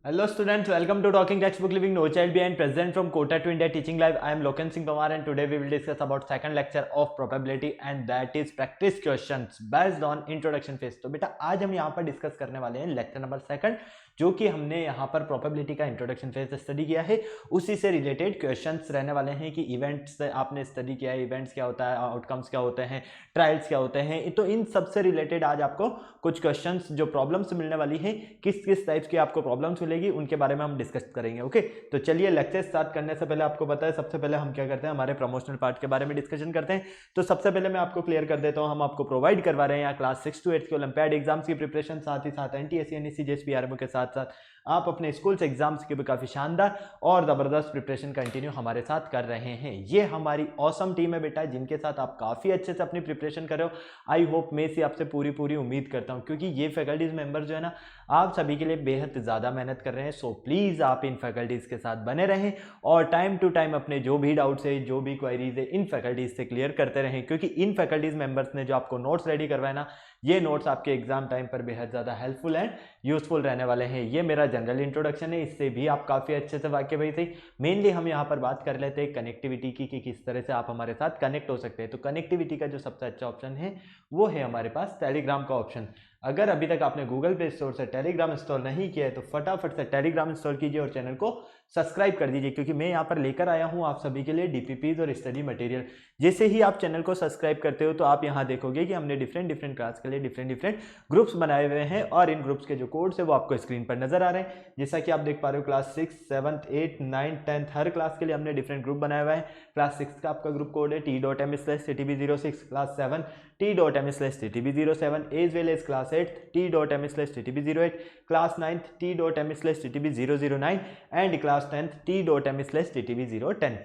Hello students, welcome to Talking Textbook Living No Child Behind, present from Kota to India Teaching Live. I am Loken Singh Pawar and today we will discuss about second lecture of probability and that is practice questions based on introduction phase. तो बेटा आज हम यहाँ पर discuss करने वाले हैं lecture number second, जो कि हमने यहाँ पर प्रोबेबिलिटी का इंट्रोडक्शन फेज स्टडी किया है। उसी से रिलेटेड क्वेश्चंस रहने वाले हैं कि इवेंट्स आपने स्टडी किया है, इवेंट्स क्या होता है, आउटकम्स क्या होते हैं, ट्रायल्स क्या होते हैं। तो इन सब से रिलेटेड आज आपको कुछ क्वेश्चंस जो प्रॉब्लम्स मिलने वाली है, किस किस टाइप्स की आपको प्रॉब्लम्स मिलेगी, उनके बारे में हम डिस्कस करेंगे। ओके, तो चलिए लेक्चर स्टार्ट करने से पहले आपको पता है सबसे पहले हम क्या करते हैं, हमारे प्रमोशनल पार्ट के बारे में डिस्कशन करते हैं। तो सबसे पहले मैं आपको क्लियर कर देता हूँ, हम आपको प्रोवाइड करवा रहे हैं यहाँ क्लास 6 to 8 के ओलंपियाड एग्जाम्स की प्रिपरेशन, साथ ही साथ एनटीएससी एनईसी जेएसपी आरएमओ के साथ साथ आप अपने स्कूल्स एग्जाम्स की भी काफ़ी शानदार और ज़बरदस्त प्रिपरेशन कंटिन्यू हमारे साथ कर रहे हैं। ये हमारी ऑसम टीम है बेटा, जिनके साथ आप काफ़ी अच्छे से अपनी प्रिपरेशन कर रहे हो। आई होप मैं इसी आपसे पूरी उम्मीद करता हूँ, क्योंकि ये फैकल्टीज मेंबर जो है ना, आप सभी के लिए बेहद ज़्यादा मेहनत कर रहे हैं। सो प्लीज़ आप इन फैकल्टीज़ के साथ बने रहें और टाइम टू टाइम अपने जो भी डाउट्स है, जो भी क्वायरीज है, इन फैकल्टीज से क्लियर करते रहें, क्योंकि इन फैकल्टीज मेंबर्स ने जो आपको नोट्स रेडी करवाए ना, ये नोट्स आपके एग्जाम टाइम पर बेहद ज़्यादा हेल्पफुल एंड यूजफुल रहने वाले हैं। ये मेरा जनरल इंट्रोडक्शन है, इससे भी आप काफ़ी अच्छे से वाकिफ थे। मेनली हम यहाँ पर बात कर लेते हैं कनेक्टिविटी की, कि किस तरह से आप हमारे साथ कनेक्ट हो सकते हैं। तो कनेक्टिविटी का जो सबसे अच्छा ऑप्शन है वो है हमारे पास टेलीग्राम का ऑप्शन। अगर अभी तक आपने गूगल प्ले स्टोर से टेलीग्राम इंस्टॉल नहीं किया है तो फटाफट से टेलीग्राम इंस्टॉल कीजिए और चैनल को सब्सक्राइब कर दीजिए, क्योंकि मैं यहाँ पर लेकर आया हूँ आप सभी के लिए डीपीपीज और स्टडी मटेरियल। जैसे ही आप चैनल को सब्सक्राइब करते हो तो आप यहाँ देखोगे कि हमने डिफरेंट क्लास के लिए डिफरेंट ग्रुप्स बनाए हुए हैं और इन ग्रुप्स के जो कोड्स है वो आपको स्क्रीन पर नजर आ रहे हैं। जैसा कि आप देख पा रहे हो, क्लास 6, 7, 8, 9, 10 हर क्लास के लिए हमने डिफरेंट ग्रुप बनाया हुआ है। क्लास 6 का आपका ग्रुप कोड है t.m/ttb06, class 7 t.m/ttb07, as well as class 8 t.m/ttb08, class 9 t.m/ttb009 and class 10 t.m/ttb010।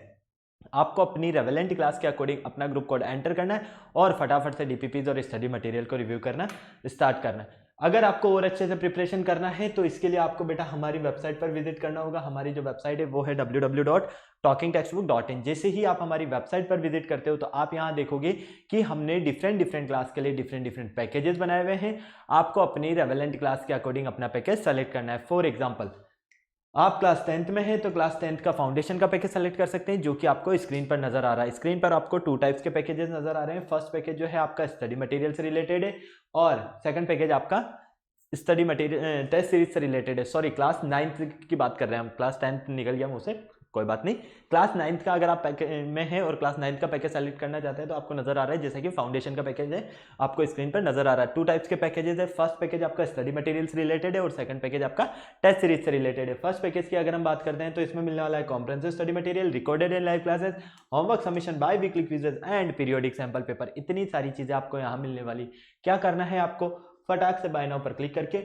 आपको अपनी रेवेलेंट क्लास के अकॉर्डिंग अपना ग्रुप कोड एंटर करना है और फटाफट से डीपीपीज और स्टडी मटेरियल को रिव्यू करना स्टार्ट करना है। अगर आपको और अच्छे से प्रिपरेशन करना है तो इसके लिए आपको बेटा हमारी वेबसाइट पर विजिट करना होगा। हमारी जो वेबसाइट है वो है www.talkingtextbook.in। जैसे ही आप हमारी वेबसाइट पर विजिट करते हो तो आप यहाँ देखोगे कि हमने डिफरेंट क्लास के लिए डिफरेंट पैकेजेस बनाए हुए हैं। आपको अपनी रेवेलेंट क्लास के अकॉर्डिंग अपना पैकेज सेलेक्ट करना है। फॉर एग्जाम्पल, आप क्लास 10th में है तो क्लास 10th का फाउंडेशन का पैकेज सेलेक्ट कर सकते हैं, जो कि आपको स्क्रीन पर नजर आ रहा है। स्क्रीन पर आपको 2 टाइप्स के पैकेजेस नजर आ रहे हैं। फर्स्ट पैकेज जो है आपका स्टडी मटेरियल से रिलेटेड है और सेकंड पैकेज आपका स्टडी मटेरियल टेस्ट सीरीज से रिलेटेड है। सॉरी, क्लास 9th की बात कर रहे हैं हम, क्लास 10th निकल गया मुझसे, कोई बात नहीं। क्लास 9th का अगर आप पैकेज में है और क्लास 9th का पैकेज सेलेक्ट करना चाहते हैं तो आपको नजर आ रहा है, जैसे कि फाउंडेशन का पैकेज है आपको स्क्रीन पर नजर आ रहा है। 2 टाइप्स के पैकेजेस है। फर्स्ट पैकेज आपका स्टडी मटेरियल से रिलेटेड है और सेकंड पैकेज आपका टेस्ट सीरीज से रिलेटेड है। फर्स्ट पैकेज की अगर हम बात करते हैं तो इसमें मिलने वाला है comprehensive study material, recorded and live classes, homework submission, biweekly quizzes and periodic sample paper. इतनी सारी चीजें आपको यहाँ मिलने वाली। क्या करना है, आपको फटाक से बाय नाउ पर क्लिक करके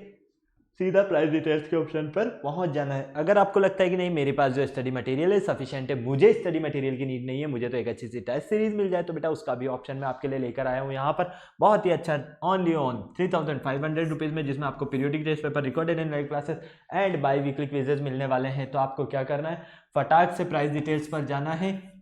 सीधा प्राइस डिटेल्स के ऑप्शन पर पहुंच जाना है। अगर आपको लगता है कि नहीं मेरे पास जो स्टडी मटेरियल है सफिशिएंट है, मुझे स्टडी मटेरियल की नीड नहीं है, मुझे तो एक अच्छी सी टेस्ट सीरीज मिल जाए, तो बेटा उसका भी ऑप्शन मैं आपके लिए लेकर आया हूँ यहाँ पर। बहुत ही अच्छा, ओनली ऑन 3500 रुपीज़ में, जिसमें आपको periodic test paper, recorded and live classes and biweekly quizzes मिलने वाले हैं। तो आपको क्या करना है, फटाक से प्राइस डिटेल्स पर जाना है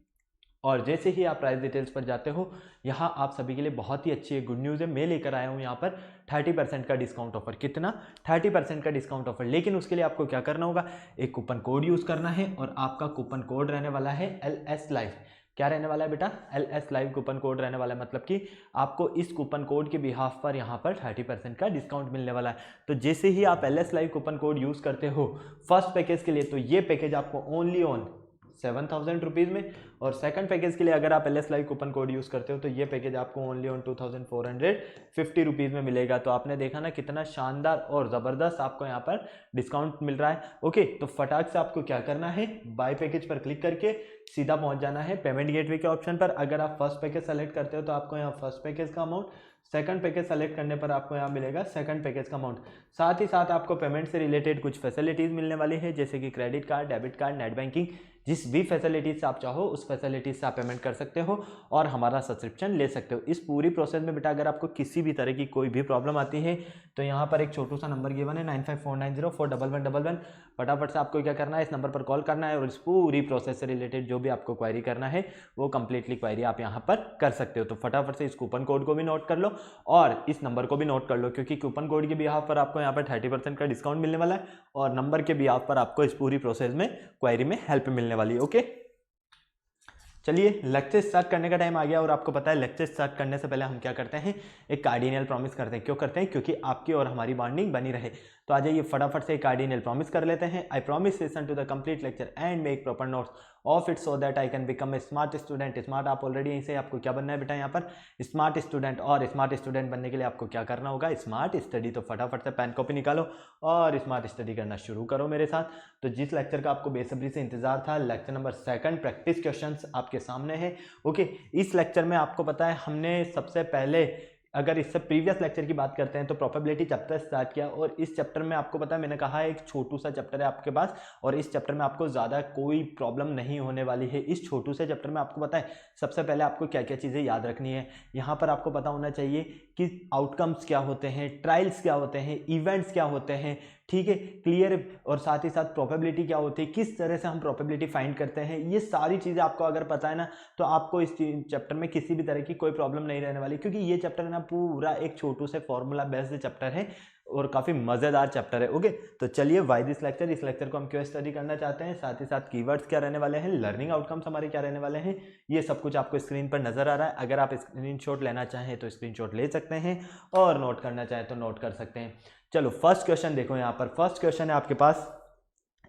और जैसे ही आप प्राइस डिटेल्स पर जाते हो, यहाँ आप सभी के लिए बहुत ही अच्छी गुड न्यूज़ है। मैं लेकर आया हूँ यहाँ पर 30% का डिस्काउंट ऑफर। कितना? 30% का डिस्काउंट ऑफर। लेकिन उसके लिए आपको क्या करना होगा, एक कूपन कोड यूज़ करना है और आपका कूपन कोड रहने वाला है LS लाइव। क्या रहने वाला है बेटा? LS लाइव कूपन कोड रहने वाला है। मतलब कि आपको इस कूपन कोड के बिहाफ पर यहाँ पर 30% का डिस्काउंट मिलने वाला है। तो जैसे ही आप LS live coupon code use करते हो फर्स्ट पैकेज के लिए, तो ये पैकेज आपको ओनली ऑन 7000 रुपीज़ में, और सेकंड पैकेज के लिए अगर आप LS live coupon code use करते हो तो ये पैकेज आपको ओनली ऑन 2450 रुपीज़ में मिलेगा। तो आपने देखा ना कितना शानदार और ज़बरदस्त आपको यहाँ पर डिस्काउंट मिल रहा है। ओके, तो फटाक से आपको क्या करना है, बाय पैकेज पर क्लिक करके सीधा पहुँच जाना है पेमेंट गेटवे के ऑप्शन पर। अगर आप फर्स्ट पैकेज सेलेक्ट करते हो तो आपको यहाँ फर्स्ट पैकेज का अमाउंट, सेकंड पैकेज सेलेक्ट करने पर आपको यहाँ मिलेगा सेकंड पैकेज का अमाउंट। साथ ही साथ आपको पेमेंट से रिलेटेड कुछ फैसिलिटीज़ मिलने वाली है, जैसे कि credit card, debit card, net banking, जिस भी फैसिलिटीज से आप चाहो उस फैसिलिटीज से आप पेमेंट कर सकते हो और हमारा सब्सक्रिप्शन ले सकते हो। इस पूरी प्रोसेस में बेटा अगर आपको किसी भी तरह की कोई भी प्रॉब्लम आती है तो यहाँ पर एक छोटू सा नंबर गिवन है 9549041111। फटाफट से आपको क्या करना है, इस नंबर पर कॉल करना है और इस पूरी प्रोसेस से रिलेटेड जो भी आपको क्वायरी करना है वो कंप्लीटली क्वायरी आप यहाँ पर कर सकते हो। तो फटाफट से इस कूपन कोड को भी नोट कर लो और इस नंबर को भी नोट कर लो, क्योंकि कूपन कोड के बिहाफ पर आपको यहाँ पर 30% का डिस्काउंट मिलने वाला है और नंबर के बिहाफ पर आपको इस पूरी प्रोसेस में क्वायरी में हेल्प मिलने वाली है। ओके, चलिए लेक्चर स्टार्ट करने का टाइम आ गया और आपको पता है लेक्चर स्टार्ट करने से पहले हम क्या करते हैं, एक कार्डिनल प्रॉमिस करते हैं। क्यों करते हैं? क्योंकि आपकी और हमारी बॉन्डिंग बनी रहे। तो आ जाइए फटाफट से एक कार्डिनल प्रॉमिस कर लेते हैं। I promise listen to the complete lecture and make proper notes of it so that I can become a smart student. Smart आप ऑलरेडी यहीं से, आपको क्या बनना है बेटा यहाँ पर स्मार्ट स्टूडेंट, और स्मार्ट स्टूडेंट बनने के लिए आपको क्या करना होगा, स्मार्ट स्टडी। तो फटाफट से पेन कॉपी निकालो और स्मार्ट स्टडी करना शुरू करो मेरे साथ। तो जिस लेक्चर का आपको बेसब्री से इंतजार था, लेक्चर नंबर 2 प्रैक्टिस क्वेश्चंस आपके सामने है। ओके, इस लेक्चर में आपको पता है हमने सबसे पहले, अगर इससे प्रीवियस लेक्चर की बात करते हैं तो प्रोबेबिलिटी चैप्टर स्टार्ट किया और इस चैप्टर में आपको पता है मैंने कहा है एक छोटू सा चैप्टर है आपके पास और इस चैप्टर में आपको ज़्यादा कोई प्रॉब्लम नहीं होने वाली है। इस छोटू से चैप्टर में आपको पता है सबसे पहले आपको क्या क्या चीज़ें याद रखनी है। यहाँ पर आपको पता होना चाहिए कि आउटकम्स क्या होते हैं, ट्रायल्स क्या होते हैं, इवेंट्स क्या होते हैं, ठीक है, क्लियर। और साथ ही साथ प्रोबेबिलिटी क्या होती है, किस तरह से हम प्रोबेबिलिटी फाइंड करते हैं, ये सारी चीज़ें आपको अगर पता है ना तो आपको इस चैप्टर में किसी भी तरह की कोई प्रॉब्लम नहीं रहने वाली, क्योंकि ये चैप्टर है ना पूरा एक छोटू से फॉर्मूला बेस्ड चैप्टर है और काफ़ी मज़ेदार चैप्टर है। ओके, तो चलिए वाई दिस लेक्चर, इस लेक्चर को हम क्यों स्टडी करना चाहते हैं, साथ ही साथ कीवर्ड्स क्या रहने वाले हैं, लर्निंग आउटकम्स हमारे क्या रहने वाले हैं, ये सब कुछ आपको स्क्रीन पर नजर आ रहा है। अगर आप स्क्रीनशॉट लेना चाहें तो स्क्रीनशॉट ले सकते हैं और नोट करना चाहें तो नोट कर सकते हैं। चलो फर्स्ट क्वेश्चन देखो, यहाँ पर फर्स्ट क्वेश्चन है आपके पास,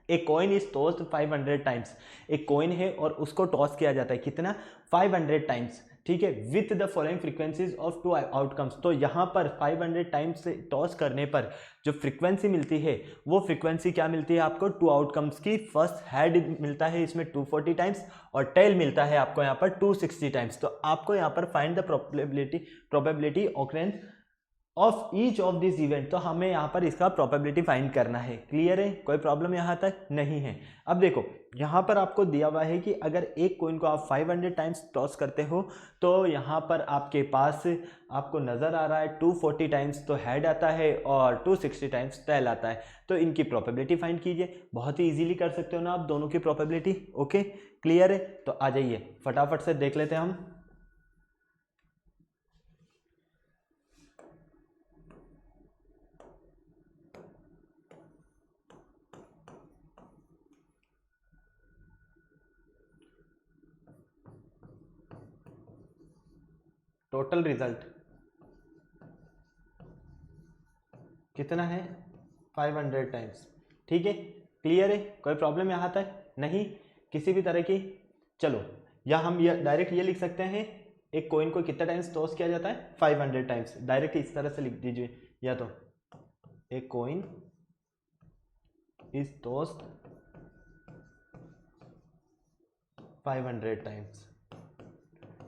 a coin is tossed 500 times. एक कॉइन है और उसको टॉस किया जाता है कितना, 500 टाइम्स, ठीक है, with the following frequencies of 2 outcomes. तो यहाँ पर 500 टाइम्स से टॉस करने पर जो फ्रीक्वेंसी मिलती है वो फ्रीक्वेंसी क्या मिलती है आपको, 2 आउटकम्स की। फर्स्ट हेड मिलता है इसमें 240 टाइम्स और टेल मिलता है आपको यहाँ पर 260 टाइम्स। तो आपको यहाँ पर find the probability occurrence of each of this event. तो हमें यहाँ पर इसका प्रोबेबिलिटी फाइंड करना है। क्लियर है, कोई प्रॉब्लम यहाँ तक नहीं है। अब देखो यहाँ पर आपको दिया हुआ है कि अगर एक कॉइन को आप 500 टाइम्स टॉस करते हो तो यहाँ पर आपके पास आपको नज़र आ रहा है 240 टाइम्स तो हेड आता है और 260 टाइम्स टेल आता है। तो इनकी प्रोबेबिलिटी फाइंड कीजिए, बहुत ही ईजिली कर सकते हो ना आप दोनों की प्रोबेबिलिटी। ओके, क्लियर है, तो आ जाइए फटाफट से देख लेते हैं हम। टोटल रिजल्ट कितना है, 500 टाइम्स, ठीक है, क्लियर है, कोई प्रॉब्लम यहाँ तक नहीं किसी भी तरह की। चलो या हम ये डायरेक्ट ये लिख सकते हैं, एक कॉइन को कितना टाइम्स टॉस किया जाता है, 500 टाइम्स, डायरेक्ट इस तरह से लिख दीजिए, या तो एक कॉइन इज टॉस्ड 500 टाइम्स,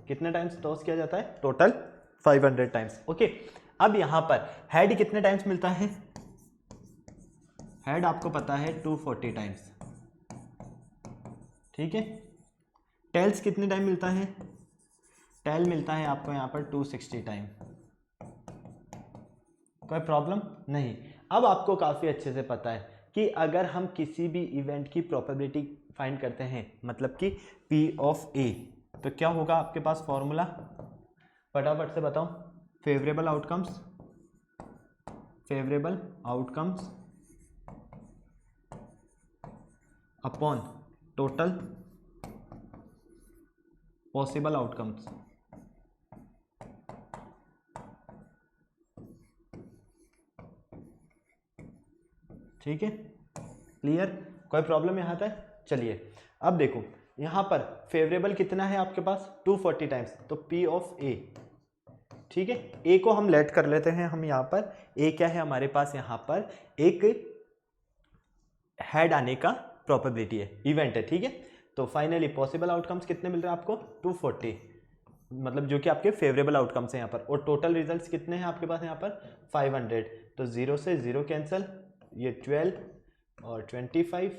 कितने टाइम्स टॉस किया जाता है, टोटल 500 टाइम्स। ओके, अब यहां पर हेड कितने टाइम्स मिलता है, हेड आपको पता है 240 टाइम्स, ठीक है। टेल्स कितने टाइम मिलता है, टेल मिलता है आपको यहां पर 260 टाइम, कोई प्रॉब्लम नहीं। अब आपको काफी अच्छे से पता है कि अगर हम किसी भी इवेंट की प्रोबेबिलिटी फाइंड करते हैं, मतलब कि P ऑफ A, तो क्या होगा आपके पास फॉर्मूला, फटाफट से बताओ, favourable outcomes upon total possible outcomes. ठीक है, क्लियर, कोई प्रॉब्लम यहां तक। चलिए अब देखो यहां पर फेवरेबल कितना है आपके पास, 240 टाइम्स, तो P ऑफ A, ठीक है, A को हम लेट कर लेते हैं, हम यहां पर A क्या है हमारे पास, यहां पर एक हेड आने का प्रोबेबिलिटी है, इवेंट है, ठीक है। तो फाइनली पॉसिबल आउटकम्स कितने मिल रहे हैं आपको, 240, मतलब जो कि आपके फेवरेबल आउटकम्स हैं यहाँ पर, और टोटल रिजल्ट्स कितने हैं आपके पास यहाँ पर 500, तो 0 से 0 कैंसिल, ये 12 और 25,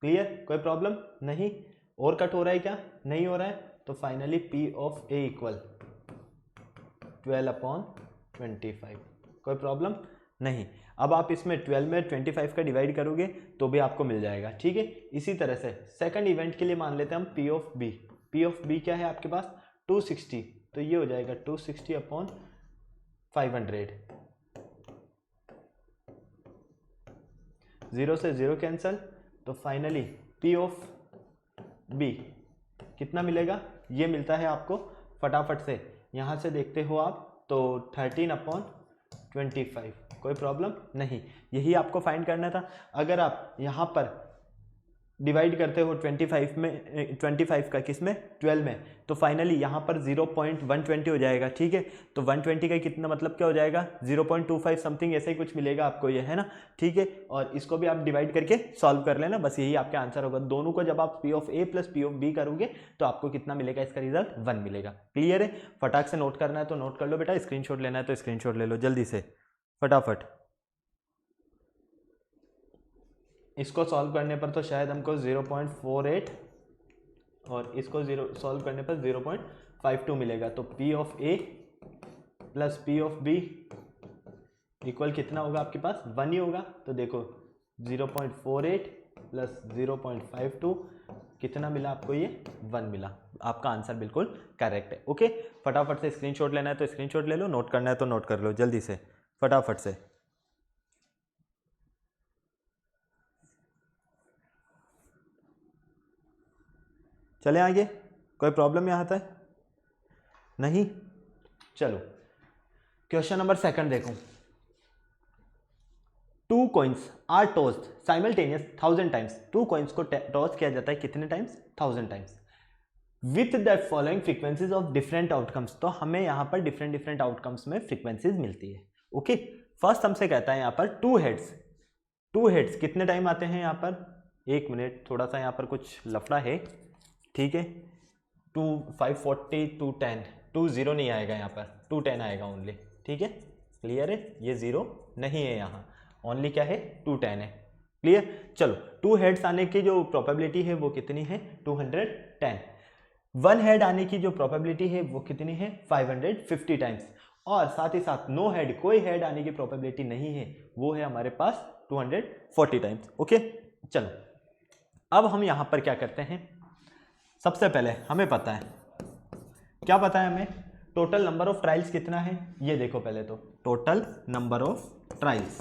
क्लियर, कोई प्रॉब्लम नहीं। और कट हो रहा है क्या? नहीं हो रहा है। तो finally P of A equal 12/25, कोई प्रॉब्लम नहीं। अब आप इसमें 12 में 25 का डिवाइड करोगे तो भी आपको मिल जाएगा, ठीक है। इसी तरह से सेकंड इवेंट के लिए मान लेते हैं हम P of B. P of B क्या है आपके पास? 260, तो ये हो जाएगा 260/500। 0 से 0 कैंसल, तो फाइनली पी ऑफ बी कितना मिलेगा? ये मिलता है आपको, फटाफट से यहाँ से देखते हो आप तो 13/25, कोई प्रॉब्लम नहीं। यही आपको फाइंड करना था। अगर आप यहाँ पर डिवाइड करते हो 25 में 25 का किस में? 12 में, तो फाइनली यहाँ पर 0.120 हो जाएगा, ठीक है। तो 120 का कितना मतलब क्या हो जाएगा? 0.25 समथिंग ऐसे ही कुछ मिलेगा आपको, ये है ना, ठीक है। और इसको भी आप डिवाइड करके सॉल्व कर लेना, बस यही आपका आंसर होगा। दोनों को जब आप P of A plus P of B करोगे तो आपको कितना मिलेगा? इसका रिजल्ट 1 मिलेगा। क्लियर है? फटाक से नोट करना है तो नोट कर लो बेटा, स्क्रीनशॉट लेना है तो स्क्रीनशॉट ले लो जल्दी से, फटाफट। इसको सॉल्व करने पर तो शायद हमको 0.48 और इसको सॉल्व करने पर 0.52 मिलेगा। तो P of A plus P of B equal कितना होगा आपके पास? 1 ही होगा। तो देखो 0.48 प्लस 0.52 कितना मिला आपको? ये 1 मिला। आपका आंसर बिल्कुल करेक्ट है। ओके, फटाफट से स्क्रीनशॉट लेना है तो स्क्रीनशॉट ले लो, नोट करना है तो नोट कर लो जल्दी से, फटाफट से। चले आगे, कोई प्रॉब्लम यहाँ तक? नहीं? चलो क्वेश्चन नंबर सेकंड देखो। 2 coins are tossed simultaneously 1000 times. 2 coins को टॉस किया जाता है कितने times? 1000 times with the following frequencies of different outcomes. तो हमें यहाँ पर डिफरेंट आउटकम्स में फ्रीक्वेंसीज मिलती है। ओके, फर्स्ट हमसे कहता है यहाँ पर 2 heads। 2 heads कितने टाइम आते हैं यहाँ पर? 1 मिनट, थोड़ा सा यहाँ पर कुछ लफड़ा है, ठीक है। 2 540 210, 2 0 नहीं आएगा यहाँ पर, 210 आएगा ओनली, ठीक है। क्लियर है? ये 0 नहीं है यहाँ, ओनली क्या है? 210 है। क्लियर? चलो 2 हेड्स आने की जो प्रोबेबिलिटी है वो कितनी है? 210। 1 हेड आने की जो प्रोबेबिलिटी है वो कितनी है? 550 टाइम्स। और साथ ही साथ नो हेड, कोई हेड आने की प्रोबेबिलिटी नहीं है, वो है हमारे पास 240 टाइम्स। ओके, चलो अब हम यहाँ पर क्या करते हैं? सबसे पहले हमें पता है, क्या पता है हमें? टोटल नंबर ऑफ ट्रायल्स कितना है ये देखो पहले तो। Total number of trials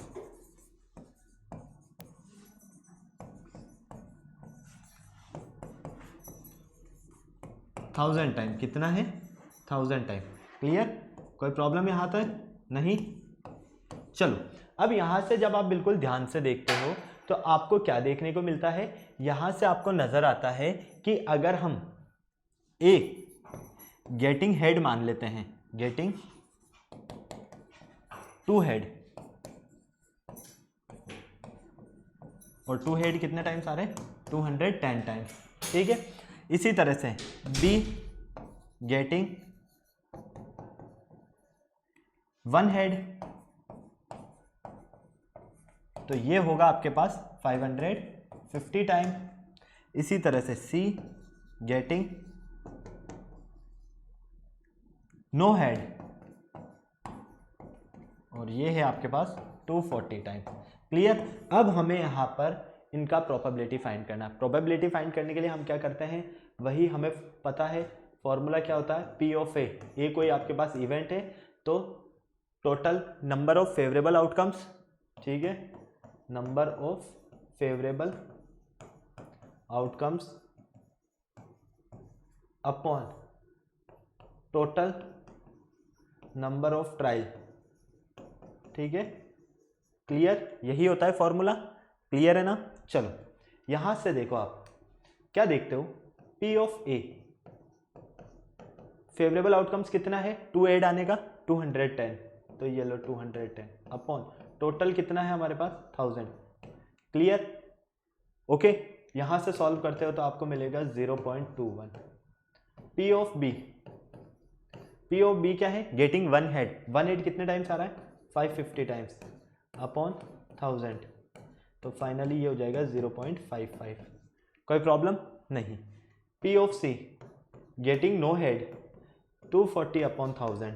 1000 time, कितना है? 1000 टाइम। क्लियर? कोई प्रॉब्लम यहाँ तक? नहीं? चलो अब यहाँ से जब आप बिल्कुल ध्यान से देखते हो तो आपको क्या देखने को मिलता है? यहाँ से आपको नजर आता है कि अगर हम ए गेटिंग हेड मान लेते हैं, गेटिंग 2 हेड, और 2 हेड कितने टाइम्स आ रहे हैं? 210 टाइम्स, ठीक है। इसी तरह से बी गेटिंग 1 हेड, तो ये होगा आपके पास 550 टाइम। इसी तरह से सी गेटिंग नो हेड, और ये है आपके पास 240 टाइम। क्लियर? अब हमें यहाँ पर इनका प्रोबेबिलिटी फाइंड करना है। प्रोबेबिलिटी फाइंड करने के लिए हम क्या करते हैं? वही हमें पता है, फॉर्मूला क्या होता है? पी ऑफ ए कोई आपके पास इवेंट है तो total number of favourable outcomes, ठीक है, number of favourable outcomes upon total number of trial, ठीक है। क्लियर? यही होता है फॉर्मूला। क्लियर है ना? चलो यहां से देखो, आप क्या देखते हो? P of A favourable outcomes कितना है? 2 एड आने का 210, तो ये लो 210 अपॉन टोटल कितना है हमारे पास? 1000। क्लियर? ओके, यहां से सॉल्व करते हो तो आपको मिलेगा 0.21। P of B, P of B क्या है? Getting 1 head. 1 हेड कितने टाइम्स आ रहा है? 550 टाइम्स अपॉन 1000, तो फाइनली ये हो जाएगा 0.55। कोई प्रॉब्लम नहीं। P of C getting no head 240/1000,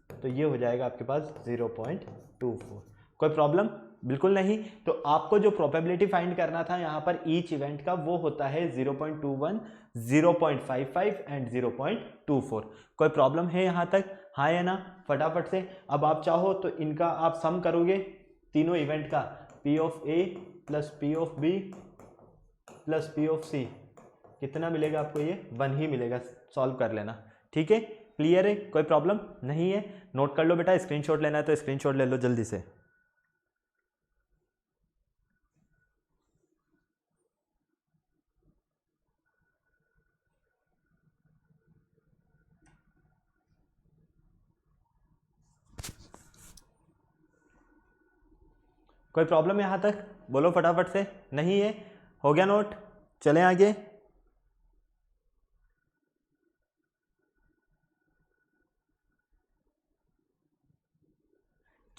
तो ये हो जाएगा आपके पास 0.24। कोई प्रॉब्लम बिल्कुल नहीं। तो आपको जो प्रोबेबिलिटी फाइंड करना था यहाँ पर ईच इवेंट का, वो होता है 0.21, 0.55 एंड 0.24। कोई प्रॉब्लम है यहाँ तक? हाँ या ना? फटाफट से। अब आप चाहो तो इनका आप सम करोगे तीनों इवेंट का, P of A plus P of B plus P of C, कितना मिलेगा आपको? ये 1 ही मिलेगा। सॉल्व कर लेना, ठीक है? क्लियर है? कोई प्रॉब्लम नहीं है? नोट कर लो बेटा, स्क्रीनशॉट लेना है तो स्क्रीनशॉट ले लो जल्दी से। कोई प्रॉब्लम यहां तक? बोलो फटाफट से। नहीं है? हो गया नोट? चलें आगे।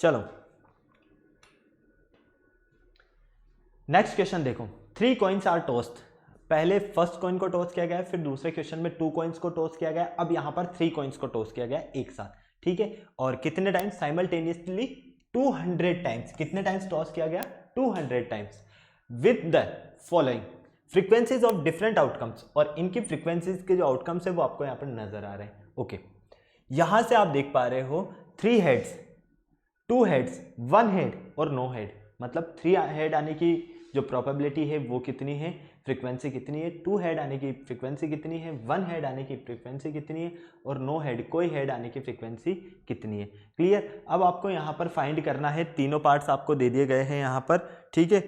चलो नेक्स्ट क्वेश्चन देखो। 3 कॉइन्स आर टॉस्ड। पहले फर्स्ट कॉइन को टॉस किया गया, फिर दूसरे क्वेश्चन में 2 कॉइन्स को टॉस किया गया, अब यहां पर 3 कॉइन्स को टॉस किया गया एक साथ, ठीक है? और कितने टाइम्स? Simultaneously 200 times. कितने टाइम्स टॉस किया गया? 200 times. With the following frequencies of different outcomes, और इनकी फ्रीक्वेंसीज के जो आउटकम्स है वो आपको यहां पर नजर आ रहे हैं। ओके, यहां से आप देख पा रहे हो 3 हेड्स, 2 हेड्स, 1 हेड और नो हेड, मतलब 3 हेड आने की जो प्रोबेबिलिटी है वो कितनी है, फ्रीक्वेंसी कितनी है, 2 हेड आने की फ्रीक्वेंसी कितनी है, 1 हेड आने की फ्रीक्वेंसी कितनी है, और नो हेड कोई हेड आने की फ्रीक्वेंसी कितनी है। क्लियर? अब आपको यहाँ पर फाइंड करना है, तीनों पार्ट्स आपको दे दिए गए हैं यहाँ पर, ठीक है?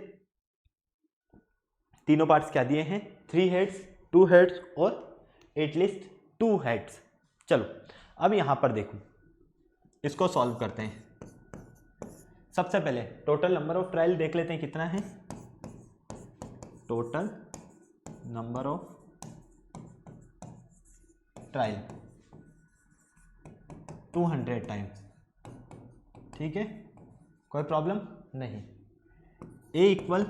तीनों पार्ट्स क्या दिए हैं? 3 हेड्स, 2 हेड्स और एटलीस्ट 2 हेड्स। चलो अब यहाँ पर देखो, इसको सॉल्व करते हैं। सबसे पहले टोटल नंबर ऑफ ट्रायल देख लेते हैं कितना है। Total number of trial 200 times, ठीक है? कोई प्रॉब्लम नहीं। A इक्वल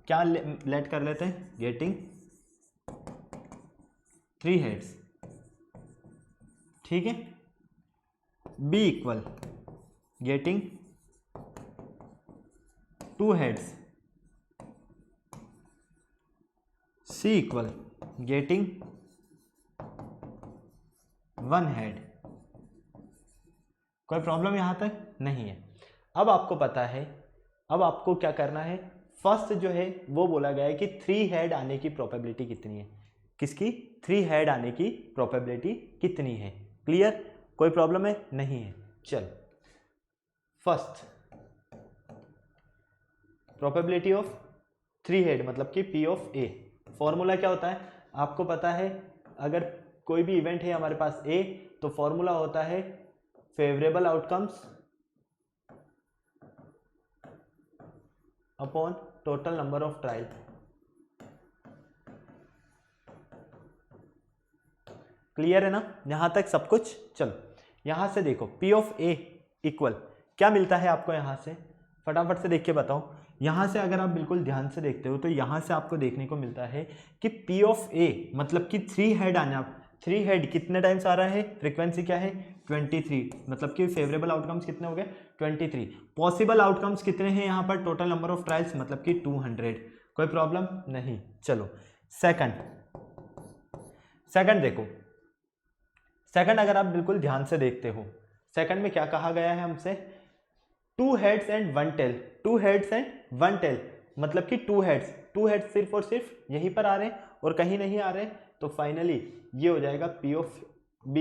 क्या लेट कर लेते हैं? गेटिंग 3 हेड्स, ठीक है? B equal getting 2 heads, C equal getting 1 head. कोई प्रॉब्लम यहां तक नहीं है। अब आपको पता है, अब आपको क्या करना है? फर्स्ट जो है वो बोला गया है कि 3 हेड आने की प्रोबेबिलिटी कितनी है। किसकी? 3 हेड आने की प्रोबेबिलिटी कितनी है? क्लियर? कोई प्रॉब्लम है? नहीं है। चल, फर्स्ट प्रोबेबिलिटी ऑफ 3 हेड मतलब कि P ऑफ A। फॉर्मूला क्या होता है आपको पता है? अगर कोई भी इवेंट है हमारे पास A, तो फॉर्मूला होता है favourable outcomes upon total number of trial. Clear है ना यहां तक सब कुछ? चलो यहां से देखो, P ऑफ A इक्वल क्या मिलता है आपको? यहां से फटाफट से देख के बताओ। यहां से अगर आप बिल्कुल ध्यान से देखते हो तो यहां से आपको देखने को मिलता है कि P ऑफ A मतलब कि 3 हेड आना, 3 हेड कितने टाइम्स आ रहा है? फ्रीक्वेंसी क्या है? 23, मतलब कि फेवरेबल आउटकम्स कितने हो गए? 23। पॉसिबल आउटकम्स कितने हैं यहाँ पर? टोटल नंबर ऑफ ट्रायल्स मतलब कि 200। कोई प्रॉब्लम नहीं। चलो सेकंड देखो, सेकंड अगर आप बिल्कुल ध्यान से देखते हो, सेकंड में क्या कहा गया है हमसे? 2 heads and 1 tail, 2 heads and 1 tail, मतलब कि 2 हेड्स सिर्फ और सिर्फ यहीं पर आ रहे हैं और कहीं नहीं आ रहे। तो फाइनली ये हो जाएगा P ऑफ B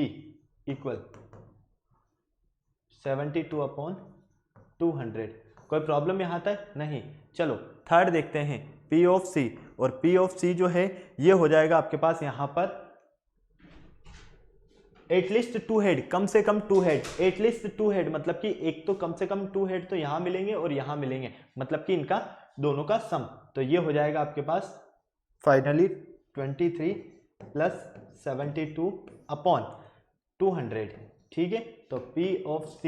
इक्वल 72/200। कोई प्रॉब्लम यहां तक नहीं। चलो थर्ड देखते हैं, P ऑफ C, और P ऑफ C जो है ये हो जाएगा आपके पास यहां पर एटलीस्ट 2 हेड, कम से कम 2 हेड, एटलीस्ट 2 हेड मतलब कि एक तो कम से कम 2 हेड तो यहां मिलेंगे और यहां मिलेंगे, मतलब कि इनका दोनों का सम। तो ये हो जाएगा आपके पास फाइनली 23 प्लस 72/200, ठीक है? तो P ऑफ C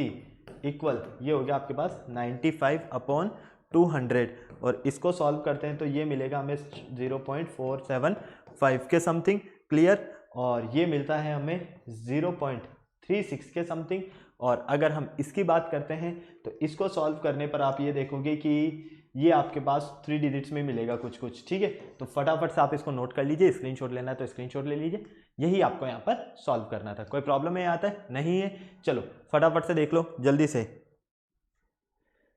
इक्वल ये हो गया आपके पास 95/200। 200 और इसको सॉल्व करते हैं तो ये मिलेगा हमें 0.475 के समथिंग, क्लियर। और ये मिलता है हमें 0.36 के समथिंग। और अगर हम इसकी बात करते हैं तो इसको सॉल्व करने पर आप ये देखोगे कि ये आपके पास 3 डिजिट्स में मिलेगा कुछ कुछ, ठीक है। तो फटाफट से आप इसको नोट कर लीजिए, स्क्रीनशॉट लेना है तो स्क्रीनशॉट ले लीजिए। यही आपको यहाँ पर सॉल्व करना था। कोई प्रॉब्लम है यहाँ तक? नहीं है। चलो फटाफट से देख लो जल्दी से।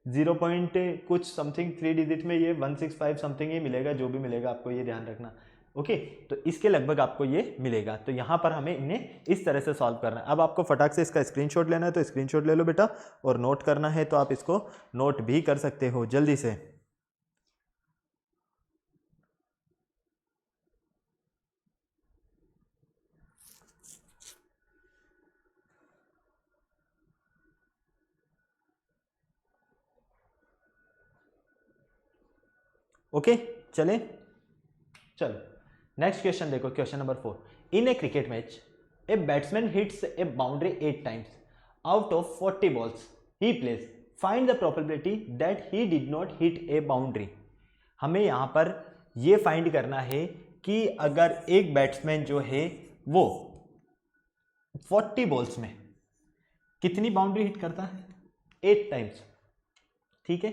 0 पॉइंट कुछ समथिंग 3 डिजिट में ये 165 समथिंग ही मिलेगा, जो भी मिलेगा आपको ये ध्यान रखना। ओके, तो इसके लगभग आपको ये मिलेगा। तो यहाँ पर हमें इन्हें इस तरह से सॉल्व करना है। अब आपको फटाक से इसका स्क्रीनशॉट लेना है तो स्क्रीनशॉट ले लो बेटा, और नोट करना है तो आप इसको नोट भी कर सकते हो जल्दी से। ओके चले, चलो नेक्स्ट क्वेश्चन देखो, question number 4। In A cricket match a batsman hits A boundary 8 times out of 40 balls he plays, find the probability that he did not hit A boundary. हमें यहाँ पर ये फाइंड करना है कि अगर एक बैट्समैन जो है वो 40 balls में कितनी बाउंड्री हिट करता है? 8 टाइम्स, ठीक है।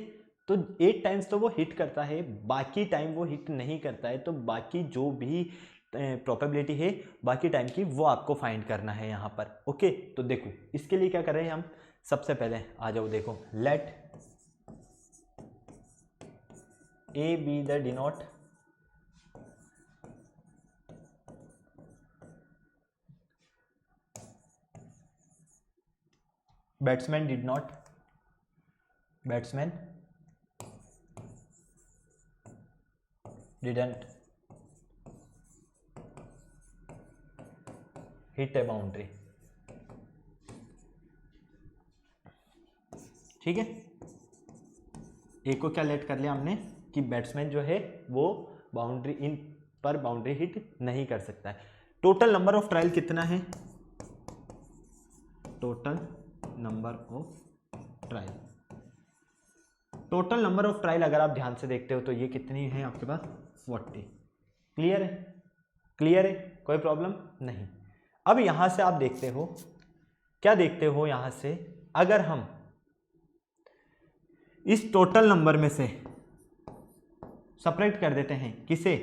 तो 8 टाइम्स तो वो हिट करता है, बाकी टाइम वो हिट नहीं करता है। तो बाकी जो भी प्रोबेबिलिटी है बाकी टाइम की वो आपको फाइंड करना है यहाँ पर। ओके, तो देखो इसके लिए क्या कर रहे हैं हम, सबसे पहले आ जाओ देखो, let A B the denote batsman did not, batsman didn't hit a boundary, ठीक है। एक को क्या लेट कर लिया हमने कि बैट्समैन जो है वो बाउंड्री इन पर बाउंड्री हिट नहीं कर सकता है। टोटल नंबर ऑफ ट्रायल कितना है? Total number of trial, total number of trial अगर आप ध्यान से देखते हो तो ये कितनी है आपके पास? 40। क्लियर है? क्लियर है, कोई प्रॉब्लम नहीं। अब यहां से आप देखते हो, क्या देखते हो यहां से, अगर हम इस टोटल नंबर में से सेपरेट कर देते हैं किसे?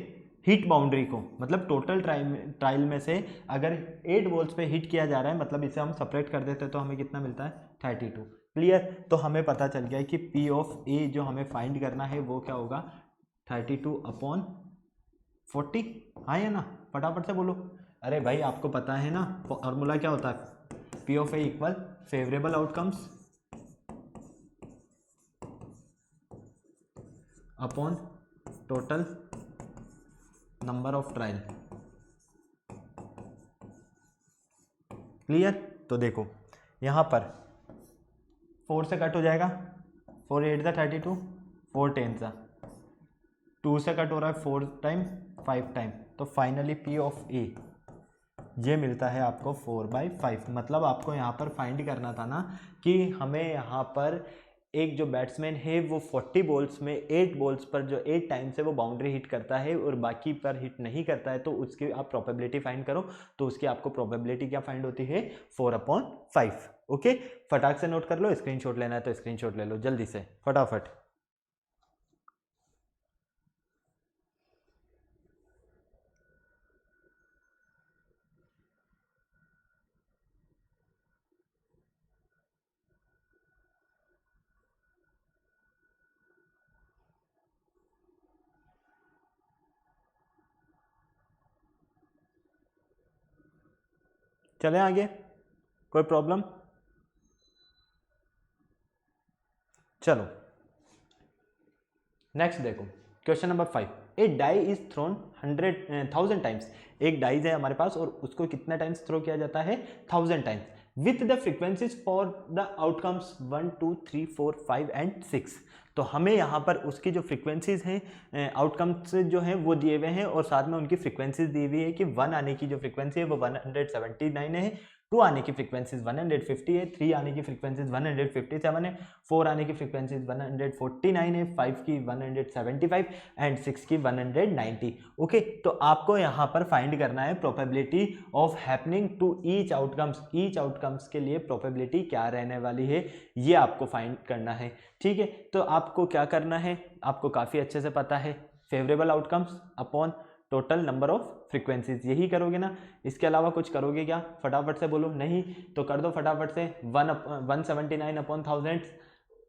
हिट बाउंड्री को, मतलब टोटल ट्रायल में से अगर 8 balls पे हिट किया जा रहा है, मतलब इसे हम सेपरेट कर देते हैं तो हमें कितना मिलता है? 32। क्लियर? तो हमें पता चल गया है कि P ऑफ A जो हमें फाइंड करना है वो क्या होगा? 32/40। हाँ या ना? फटाफट से बोलो। अरे भाई आपको पता है ना फॉर्मूला क्या होता है? P of A equal favourable outcomes upon total number of trial. Clear? तो देखो यहाँ पर 4 से कट हो जाएगा, 4 8 32, 4 10 2 से कट हो रहा है 4 टाइम 5 टाइम, तो फाइनली P ऑफ A ये मिलता है आपको 4/5। मतलब आपको यहाँ पर फाइंड करना था ना कि हमें यहाँ पर एक जो बैट्समैन है वो 40 balls में 8 balls पर जो 8 टाइम से वो बाउंड्री हिट करता है और बाकी पर हिट नहीं करता है, तो उसकी आप प्रोबेबिलिटी फाइंड करो। तो उसकी आपको प्रोबेबिलिटी क्या फाइंड होती है? 4/5। ओके, फटाक से नोट कर लो, स्क्रीनशॉट लेना है तो स्क्रीनशॉट ले लो जल्दी से फटाफट। चले आगे, कोई प्रॉब्लम? चलो नेक्स्ट देखो, question number 5। A die is thrown 1000 times. एक डाइज है हमारे पास और उसको कितना टाइम्स थ्रो किया जाता है? 1000 times. With the frequencies for the outcomes 1 2 3 4 5 and 6। तो हमें यहाँ पर उसकी जो फ्रीक्वेंसीज हैं, आउटकम्स जो हैं वो दिए हुए हैं और साथ में उनकी फ्रीक्वेंसीज दी हुई है कि 1 आने की जो फ्रीक्वेंसी है वो 179 है, 2 आने की फ्रीक्वेंसीज 150 है, 3 आने की फ्रीक्वेंसीज 157 है, 4 आने की फ्रीक्वेंसीज 149 है, 5 की 175 एंड 6 की 190। ओके, तो आपको यहाँ पर फाइंड करना है probability of happening to each outcomes के लिए प्रोबेबिलिटी क्या रहने वाली है, ये आपको फाइंड करना है। ठीक है, तो आपको क्या करना है, आपको काफ़ी अच्छे से पता है, favourable outcomes upon total number of frequencies, यही करोगे ना, इसके अलावा कुछ करोगे क्या? फटाफट से बोलो। नहीं तो कर दो फटाफट से 179 अपॉन 1000,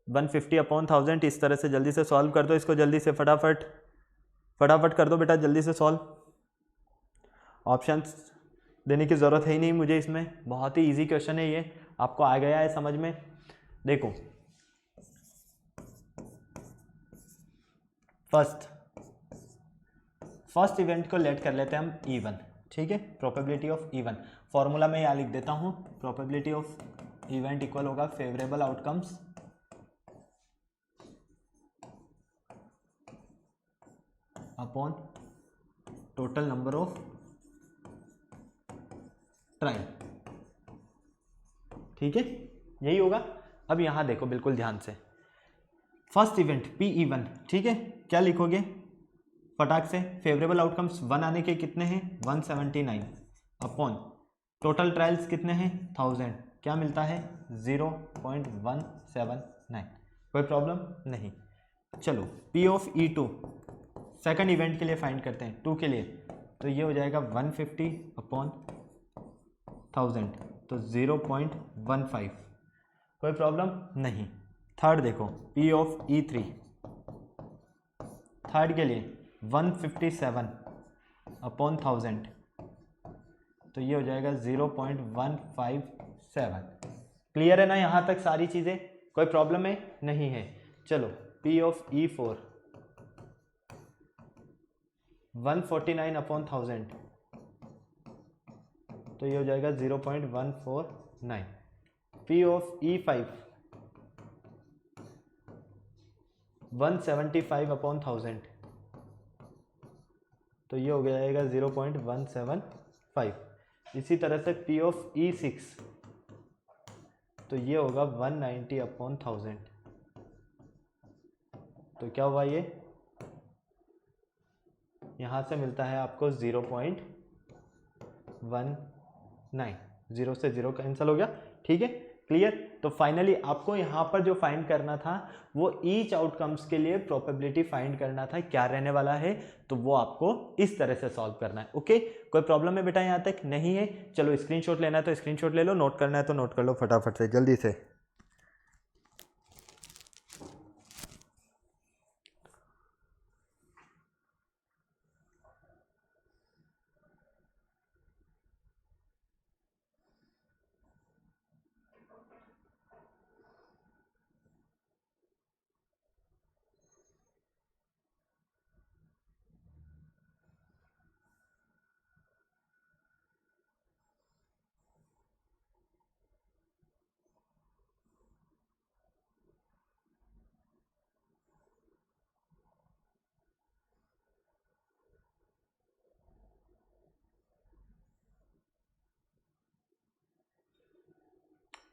150 अपॉन 1000, इस तरह से जल्दी से सॉल्व कर दो इसको, जल्दी से फटाफट कर दो बेटा, जल्दी से सॉल्व। ऑप्शंस देने की ज़रूरत है ही नहीं मुझे इसमें, बहुत ही ईजी क्वेश्चन है ये, आपको आ गया है समझ में। देखो फर्स्ट इवेंट को लेट कर लेते हैं हम E1। ठीक है, प्रोबेबिलिटी ऑफ E1 फॉर्मूला में यहाँ लिख देता हूँ, प्रोबेबिलिटी ऑफ इवेंट इक्वल होगा favourable outcomes upon total number of trial. ठीक है, यही होगा। अब यहाँ देखो बिल्कुल ध्यान से, फर्स्ट इवेंट PE1, ठीक है, क्या लिखोगे फटाक से? फेवरेबल आउटकम्स 1 आने के कितने हैं 179 अपॉन टोटल ट्रायल्स कितने हैं 1000, क्या मिलता है 0.179। कोई प्रॉब्लम नहीं। चलो P of E2 second event के लिए फाइंड करते हैं, 2 के लिए, तो ये हो जाएगा 150 अपॉन 1000, तो 0.15। कोई प्रॉब्लम नहीं। थर्ड देखो P ऑफ E3 थर्ड के लिए 157 अपॉन 1000, तो ये हो जाएगा 0.157। क्लियर है ना यहाँ तक सारी चीज़ें? कोई प्रॉब्लम है? नहीं है। चलो P ऑफ E4 149 अपॉन 1000, तो ये हो जाएगा 0.149। P ऑफ E5 175 अपॉन 1000, तो ये हो जाएगा 0.175। इसी तरह से P ऑफ E6 तो ये होगा 190 अपॉन 1000, तो क्या हुआ ये, यहाँ से मिलता है आपको 0.19, 0 से 0 कैंसिल हो गया। ठीक है, क्लियर। तो फाइनली आपको यहाँ पर जो फाइंड करना था वो ईच आउटकम्स के लिए प्रोबेबिलिटी फाइंड करना था, क्या रहने वाला है, तो वो आपको इस तरह से सॉल्व करना है। ओके, कोई प्रॉब्लम है बेटा यहाँ तक? नहीं है। चलो स्क्रीनशॉट लेना है तो स्क्रीनशॉट ले लो, नोट करना है तो नोट कर लो फटाफट से जल्दी से।